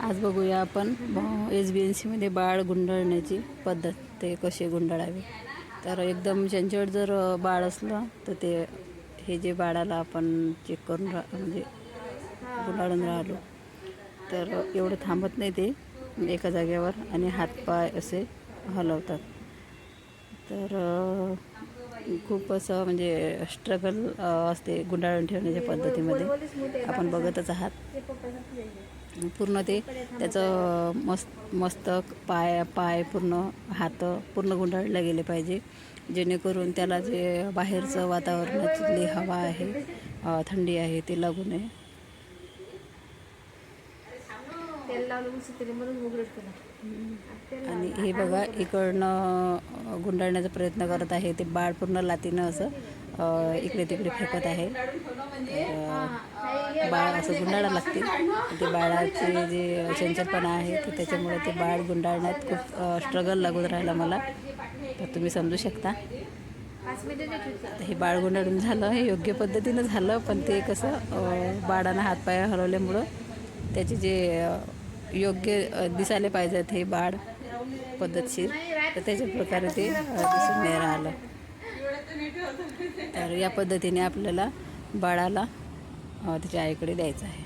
आज बघूया आपण SBNCमध्ये बाळ गुंडाळण्याची पद्धत, ते कसे गुंडाळावे. तर एकदम चंचळ जर बाळ असलं तर ते हे जे बाळाला आपण चेक करून म्हणजे गुंडाळून राहिलो तर एवढं थांबत नाही ते एका जागेवर आणि हातपाय असे हलवतात. तर खूप असं म्हणजे स्ट्रगल असते गुंडाळून ठेवण्याच्या पद्धतीमध्ये. आपण बघतच आहात. पूर्ण ते त्याचं मस्तक पाय पूर्ण हात पूर्ण गुंडाळले गेले पाहिजे, जेणेकरून त्याला जे बाहेरचं वातावरणातली हवा आहे, थंडी आहे, ते लागू नये. आणि हे बघा, इकडनं गुंडाळण्याचा प्रयत्न करत आहे ते बाळ. पूर्ण लातीनं असं इकडे तिकडे फेकत आहे. बाळ असं गुंडाळायला लागते. ते बाळाचे जे चंचलपणा आहे ते त्याच्यामुळे ते बाळ गुंडाळण्यात खूप स्ट्रगल लागून राहिला मला, तर तुम्ही समजू शकता. आता हे बाळ गुंडाळून झालं, हे योग्य पद्धतीनं झालं, पण ते कसं बाळानं हातपाय हलवल्यामुळं त्याचे जे योग्य दिसायला पाहिजेत हे बाळ पद्धतशीर, तर त्याच्या प्रकारे ते दिसून नाही राहिलं. तर या पद्धतीने आपल्याला बाळाला त्याच्या आईकडे द्यायचं आहे.